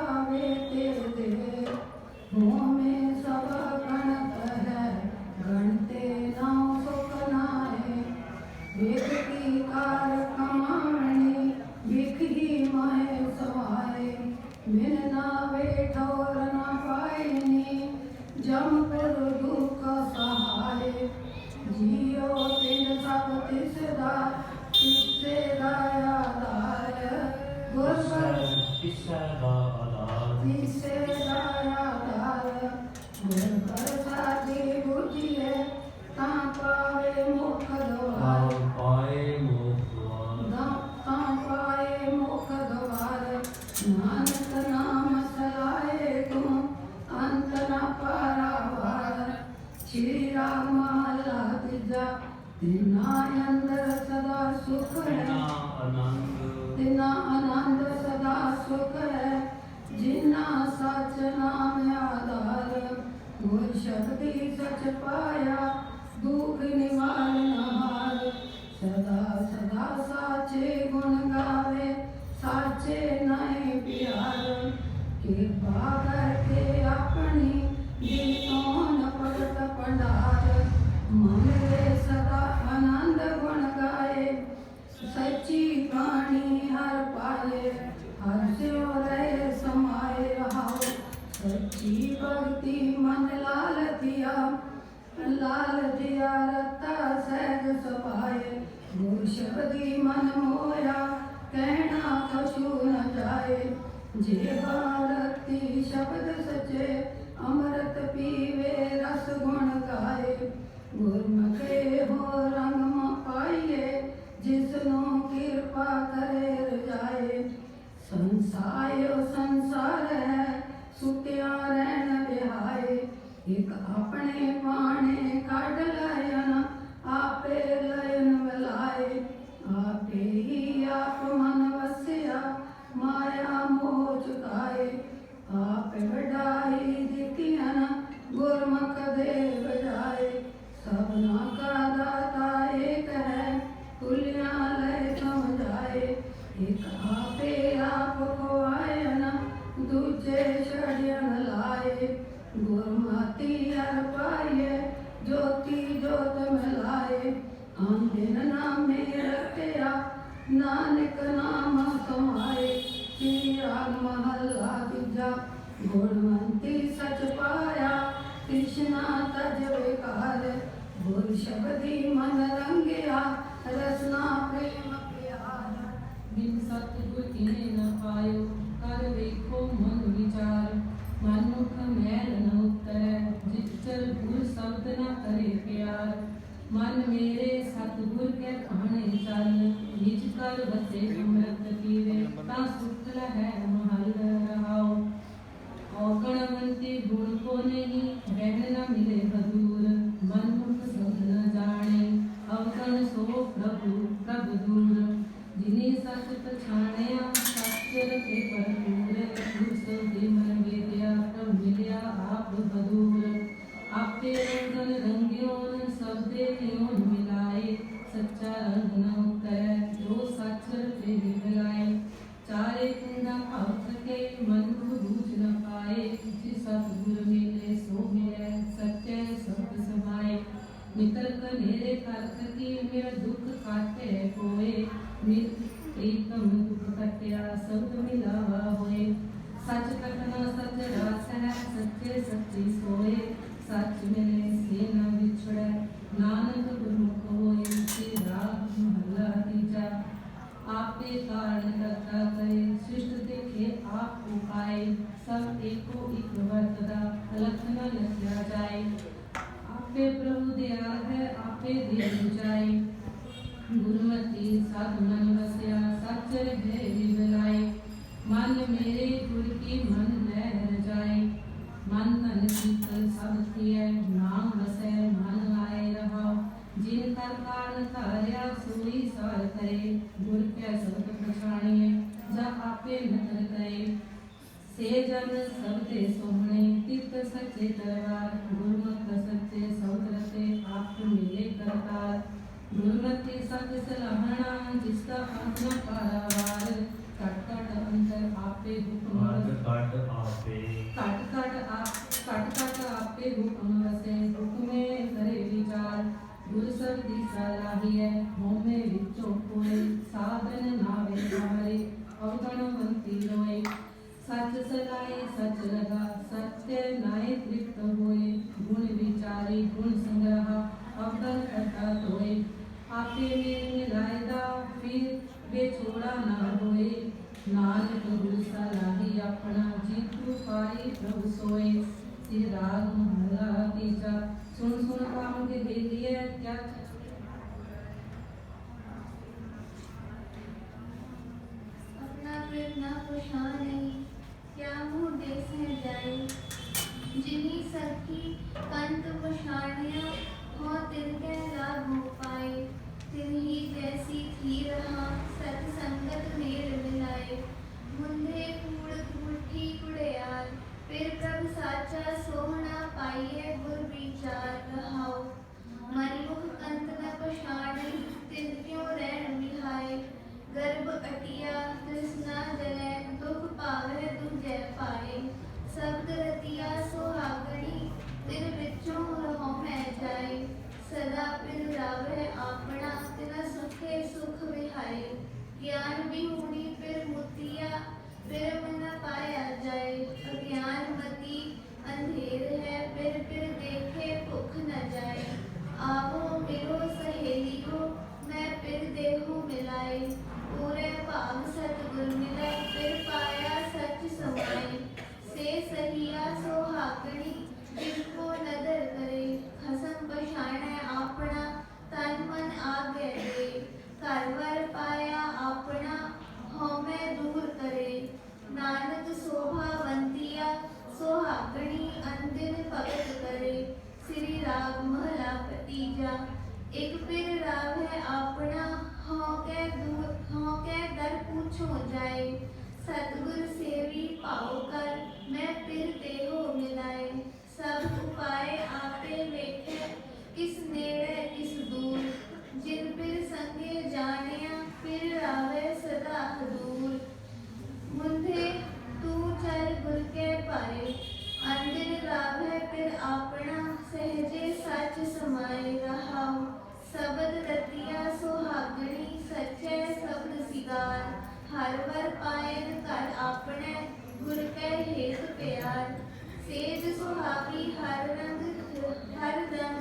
गावे तेरे होमे सब गणत है गणते नाम सुख नाए वेद की कार कमाणी बिख ही माए सवाए बिन नावे ठोर न पाएनी जमपुर दुख सहाय जियो तिन सब तिसदा तिसे दाया दाय गुरबर तिसे दाया दाय गुरबर साधी बुझिए ता पावे मुख द्वार ता पाए मुख द्वार नानक नाम सलाए तुम अंत न पारावार श्री राम महला तीजा तिना अंदर सदा सुख है तिना आनंद सदा सुख है जिन्ना सच नाम आधार गुर शब्दी सच पाया दुख निवारण हार सदा सदा साचे गुण गावे साचे नए प्यार कृपा करके अपनी दीनों भगत भंडार मन रे सदा आनंद गुण गाए सच्ची वाणी हर पाए हर स्यो रहे समाये रहाओ सच्ची भक्ति मन लाल दिया रता सहज सभाए गुर शब्दी मन मोया कहना कछु न जाए जे भारती शब्द सचे अमृत पीवे रस गुण गाए गुरमुखे हो रंग पाइए जिसनो कृपा करे रजाए संसार है सुत्या रहन बिहाए एक अपने पाने काढ़ लयन आपे लयन मिलाए आपे ही आप मन वस्या माया मोह चुकाए आप बढ़ाई दिखियन गुरमुख दे बजाए सबना का दाता एक है तुलिया लय समझाए एक आपे आप खोआयन दूजे षड्यन लाए गुरमति हर पाए ज्योति ज्योत मिलाए आंदिन नामे रखया नानक नाम समाए श्री राम महला तीजा गुणवंती सच पाया कृष्णा तज विकार गुर शब्दी मन रंगया रसना प्रेम प्यार बिन सतगुर किने न पायो कर देखो मन विचार मनुख मैल न उतरै जिचर गुर शब्द न करे प्यार मन मेरे सतगुर के कहने चल निज कर बसे अमृत पीवे ता सुख है महल रहाओ औगणवंती गुण को नहीं रहन न मिले बदूर मनुख शब्द न जाने अवगण सो प्रभु दूर जिन्हें सच पछाणया सच रखे भरपूर गुर शब्दी मन वेद्या तब मिल्या आप बदूर आपे रंगन रंग्योन शब्दे त्योन मिलाए सच्चा रंग न उतरै जो सच रखे मिलाए चारे कुंडा भाव सके मनुख बूझ न पाए जिस सतगुर मिले सो मिले सच्चे शब्द समाए मित्र कनेरे करत की मेरा दुख काटे कोए मित्र प्रीतम दुख कट्या शब्द मिलावा होए सच कटना सच रास है सच्चे सच्ची सोए सच मिले से न बिछड़े नानक गुरमुख होए श्री राग महला तीजा आपे कारण करता करे सृष्ट देखे आप उपाय सब एको एक वर्तदा अलख न लखया जाए आपे प्रभु दयाल है आपे दे जाए गुरुमति साधु मन बसया सच है विबलाए मन मेरे गुर की मन लहर जाए मन तन शीतल सब किए नाम बसै मन आए रहाओ जिन कर कारण धार्या सोई सार करे गुर के शब्द पछाणिए जा आपे नतर करे से जन सबते सोहणे तित सच्चे दरबार गुरमुख सच्चे शब्द रते आप मिले करतार गुरमति सत सलाहना जिसका अंत न पारावार कट कट अंतर आप आपे हुक्म घट घट आपे हुक्म वसे हुक्मे करे विचार गुर शब्दी सलाहिए होमे विचों कोय साधन नावे हारे अवगणवंती रोए सच सलाए सच लगा सत्य नाय तृप्त होए गुण विचारी गुण संग्रह अवगण करता होए आपे मेल मिलाएदा फिर बेछोड़ा ना होए नानक गुर सलाही अपना जीतू पाई प्रभु सोए श्री राग महला तीजा सुन काम के बेलिए क्या अपना फिर ना पछाने क्या मुँह देश है जाए जिन्हीं सखी कंत पछानिया हो तिनके लाभ हो पाए तिन्ही जैसी थी रहा सत्संगत मेल मिलाए मुंधे कूड़ मुट्ठी कुड़ियार फिर प्रभ साचा सोहना पाइए गुर विचार रहाओ मनमुख कंत न पछाने तिन क्यों रैन मिलाए गर्भ अटिया तृष्णा जले दुख पावे दुजै पाए शब्द रतिया सुहागणी तिन बिचों रहो मैं जाए सदा पिन रावे आपना तिना सुखे सुख विहाए ज्ञान विहूणी फिर मुतिया फिर मन पाया जाए अज्ञान मति अंधेर है फिर देखे भुख न जाए आवो मिलो सहेलियो मैं फिर देहु मिलाए पूरे भाग सतगुर मिले फिर पाया सच समाए से सहिया सोहागणी जिनको नदर करे खसम बछाने आपना तन मन आगे दे कारवर पाया आपना होमे दूर करे नानक शोभावंतिया सोहागणी अंदिन भगत करे श्री राग महला तीजा एक फिर राग है आपना होके दर पूछो जाए सतगुर सेवी पाओ कर मैं फिर देहो मिलाए सब उपाय आपे वेखे किस नेड़े किस दूर जिन फिर संगे जानिया फिर आवे सदा दूर मुंधे तू चल गुर के पाए अंदिन रावे फिर आपना सहजे सच समाए रहाओ शब्द रतिया सुहागणी सच्चे शब्द सिगार हर वर पायन कर आपने गुर के हेत प्यार सेज सुहागी हर रंग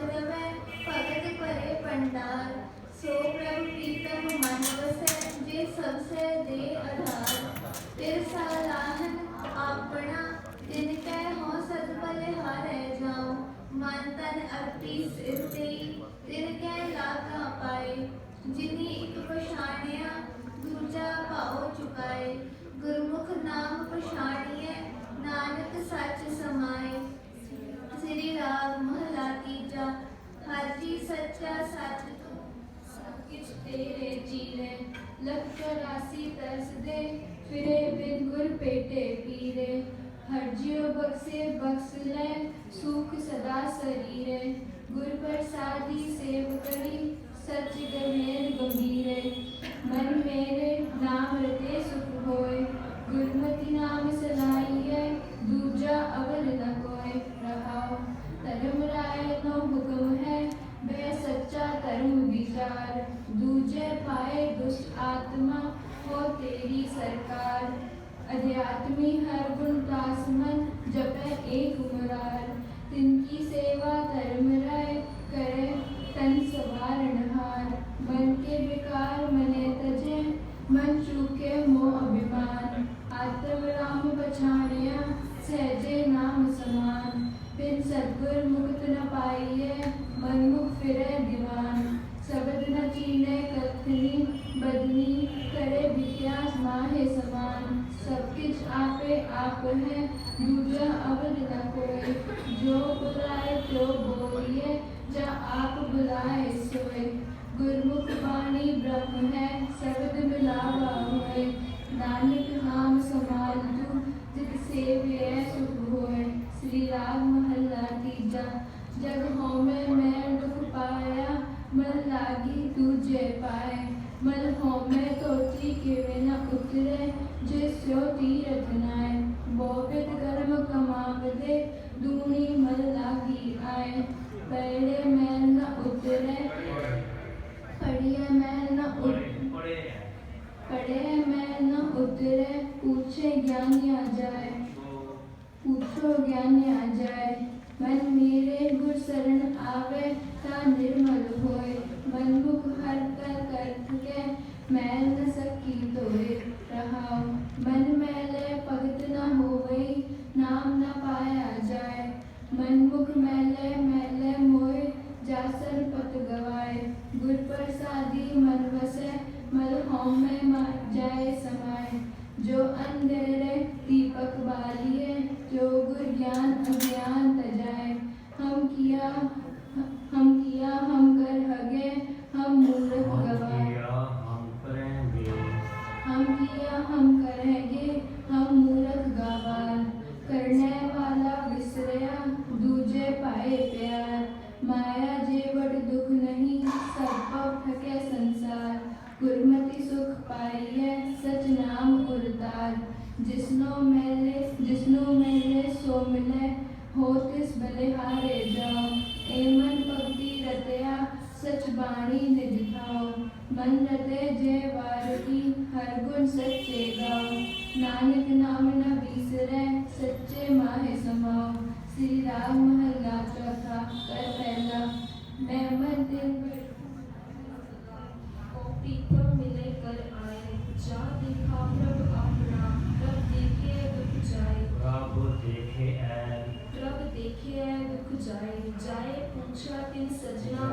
रवे भगत करे पंडार सो प्रभु प्रीतम मन वसे जे सबसे दे आधार फिर सलाहन आपना दिन के हो सतबल हारे जाओ मन तन अर्पी सिर तेई दिन के लागा पाए जिन्हीं एक पछानिया दूजा भाव चुकाए गुरमुख नाम पछानिए नानक सच समाए श्री राग महला तीजा हर जी सच्चा सच तू सब किछ तेरे जीरे लख चौरासी तरस दे फिरे बिन गुर पेटे पीरे हर जियो बख्शे बख्श ले सुख सदा शरीरे गुर प्रसादी सेव करी सच गमेर गंभीरे मन मेरे नाम रते सुख होए गुरमति नाम सलाइए दूजा अवल न कोय रहाओ धर्म राय नो हुक्म है वह सच्चा धर्म विचार दूजे पाए दुष्ट आत्मा हो तेरी सरकार अध्यात्मी हर गुण दास मन जपे एक मुरार तिनकी सेवा धर्म राय करे तन सवारणहार मन के विकार मने तजे मन चूके मोह अभिमान आत्म राम बछानिया सहजे नाम समान बिन सद्गुर मुक्त न पाइए मनमुख फिरे दीवान शब्द न चीने कथनी बदनी करे विद्यास माहे समान सब किछ आपे आप है दूजा अवध न कोई जो बुलाए तो बोलिए जा आप बुलाए सोए गुरमुख वाणी ब्रह्म है शब्द मिलावा हुए नानक नाम समाल तू जित सेव्य सुख होए श्री राग महला तीजा जग होमे मैं दुख पाया मल लागी तुझे पाए मल होमे तोती के न उतरे जिसो तीरथ गोबित कर्म कमावदे दूनी मल लागी आए पड़े मैल न उतरे पड़िया मैल न पड़े मैल न उतरे पूछे ज्ञानी आ जाए पूछो ज्ञानी आ जाए मन मेरे गुर शरण आवे ता निर्मल होए मन मुख हर कर के मैल न सकी धोए रहाओ मन मैले भगत न होवई नाम न पाया जाए मन मुख मैले मैले मोए जासन पत गवाए गुर प्रसादी मन वसे मल होम में मर जाए समाए जो अंधेरे दीपक बालिए जो गुर ज्ञान अज्ञान तजाए हम किया हम कर हगे हम मूर्ख गवाए हम किया हम करेंगे हम मूर्ख गवार करने वाला विसरया दूजे पाए प्यार माया जेवट दुख नहीं सब पव ठके संसार गुरमति सुख पाई है सच नाम उरतार जिसनो मेले सो मिले हो तिस बलिहारे जाओ एमन भक्ति रतया सच बाणी निज भाओ मन रते जय वारकी हर गुण सच्चे गाओ नानक नाम न बीसरे सच्चे माहे समाओ श्री राम महला चौथा कर पहला मैं मन दिन प्रीतम मिले कर आए जा देखा प्रभ अपना प्रभ देखे दुख जाए प्रभ देखे दुख जाए जाए पूछा तिन सजना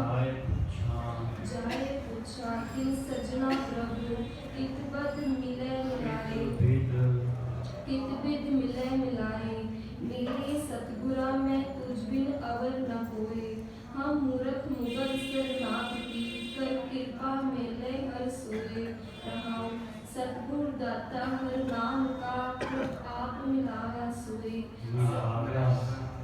प्रभु कितबद मिले मिलाए मेरे सतगुरा मैं तुझ बिन अवर न होए हम मूर्ख मुगल शरणागति कर कृपा मिले हर सोए रहाओ सतगुर दाता हर नाम का प्रभ आप मिलावा सोए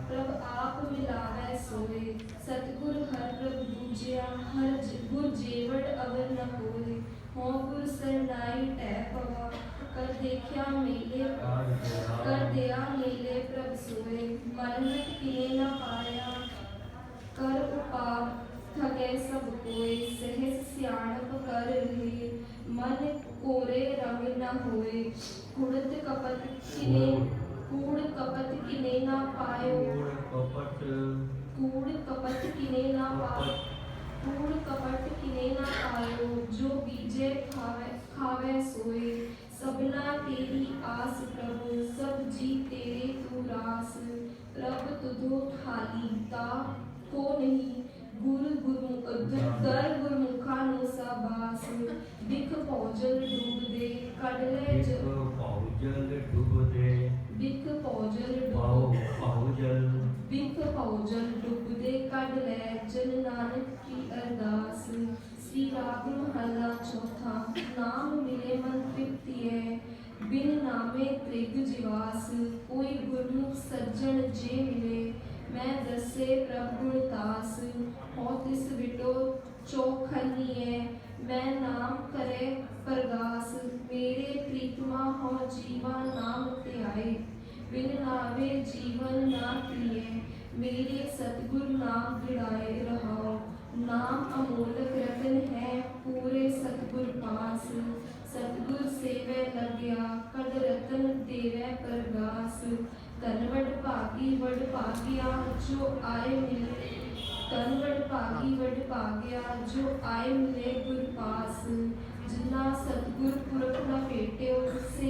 प्रभ आप मिलावे सोए सतगुर हर प्रभ पूजिया हर गुर जेवड़ अवर न होए हो गुर सरनाई टै पवा कर देखिया मेले कर दिया मेले प्रभ सोए मनमत किए न पाया कर उपाव थके सब कोई सहज सियाणप कर लिए मन कोरे रंग न होए कूड़ कपट किने ना पायो कूड़ कपट किने ना पायो जो बीजे खावे सोए सबना तेरी आस प्रभु सब जी तेरे तू रास प्रभ तुधो ठाली ता को नहीं गुरमुखा नो साबास बिख पौजल डूब दे कड़ले बिख पौजल डूब दे कड़ले जन नानक की अरदास श्री राग महला चौथा नाम मिले मन तृप्ति है बिन नामे त्रिग जिवास कोई गुरमुख सज्जन जे मिले मैं दसे प्रभ गुणतास हो तिस विटो चौखनी है मैं नाम करे परगास मेरे प्रीतमा हो जीवा नाम त्याए बिन नावे जीवन ना किए मेरे सतगुर नाम गिड़ाए रहाओ नाम अमोलक रतन है पूरे सतगुर पास सतगुर सेवे लग्या कद रतन देवे परगास तन वड भागिया जो आए मिले तन वड भागिया जो आए मिले गुर पास जिन्ना सतगुर पुरख न भेटे से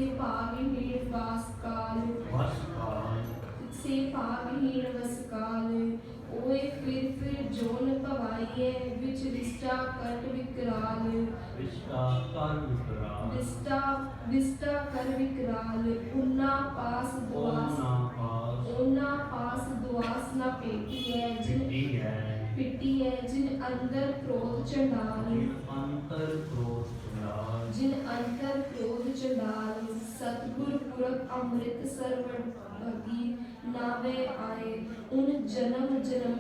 भागहीन वसकाल ओए फिर जोन पवाइए विच विष्टा कट विष्टा कर विकराल उन्ना पास दुआस न पेटी है जिन अंदर क्रोध चंडाल सतगुर पुरख अमृत सर्वभगी नावे आए उन जन्म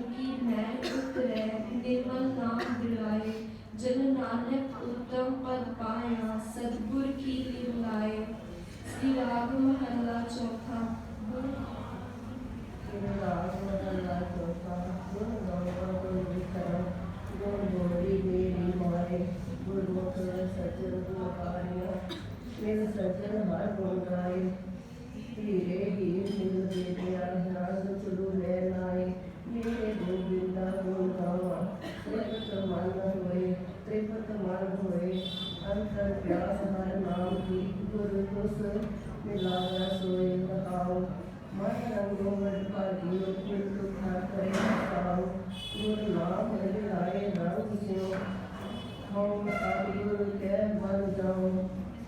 की मैल उतरे निर्मल नाम दिलाए जन नानक उत्तम पद पाया सतगुर की लिव लाए श्री राग महला चौथा मिल सज्जन हर गुण गाए हीरे हीर मिल बेटिया रंग चलू ले नाए मेरे गोविंदा गुण गावा त्रिपत मन होए अंतर प्यास हर नाम की गुरु तुस मिलावा सोए बताओ मन रंगो वड भागी कुल दुखा करे बताओ गुरु नाम मिलाए रंग स्यो हम सतगुरु के बन जाओ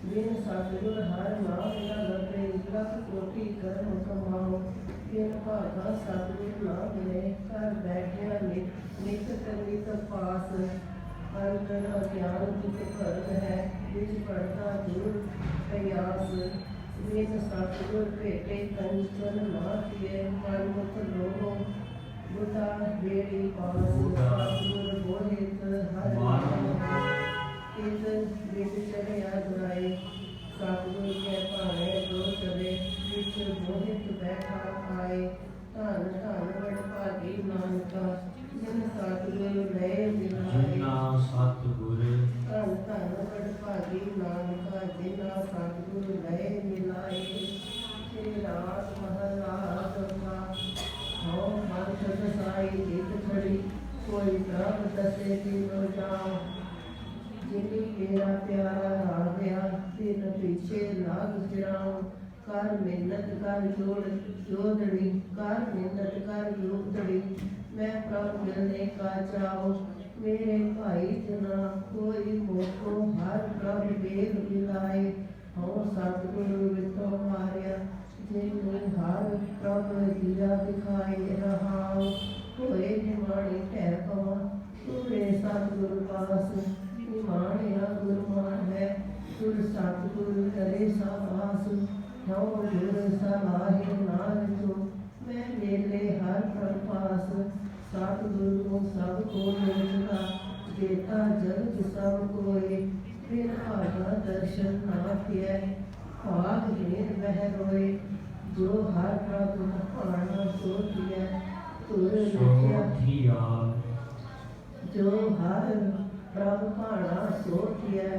बिन सतगुर हर नाम लगते लख कोटि कर्म कमाओ बिन भागा सतगुर ना मिले कर बैठिया नित नित पास अंतर अज्ञान दुख भरत है बिच पड़ता दूर प्रयास बिन सतगुर भेटे कंचन ना किए मन मुख लोगो बुधा बेड़ी पास सतगुर बोहित हर नाम इस बिच चढ़िया दुराए सतगुर के भाने दो चले बिच मोहित बैठा आए धन धन बड़ भागी नानका जिन सतगुर ले मिलाए जिन्ना सतगुर धन धन बड़ भागी नानका जिन्ना सतगुर ले मिलाए श्री रात महराज का हो पंथ दसाई जित खड़ी कोई प्रभ दसे तीनों जाओ जिनी मेरा प्यारा आ गया तिन पीछे लाग फिराऊं कर मिन्नत कर जोड़नी कर मिन्नत कर जोड़नी मैं प्रभु मिलने का चाहो मेरे भाई जना कोई मोको हर प्रभु बेग मिलाए हो सतगुरु वितो मारिया जिन्हें हर प्रभु दिया दिखाई रहा कोई निमाणी ठहर पवा तूने सतगुरु पास मानिया गुरमान है सुर सतगुरु करे साबास नौ गुर सलाहे नारजो मैं मेले हर प्रपास सतगुरु सब को मिलता देता जग सब कोई फिर आगा दर्शन ना किया भाग हीन बह रोए जो हर प्रभु पाना सो दिया तुर लिखिया जो हर प्रभु भाना सो थिया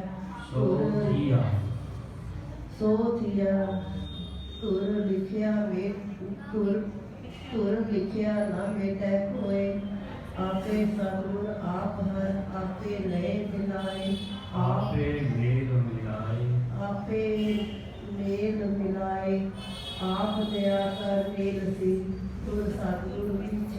तुर लिखिया वे तुर लिखिया ना बेटे कोई आपे सतगुर आप हर आपे नए मिलाए आपे मेल मिलाए आपे मेल मिलाए आप दया कर मेल सी तुर सतगुर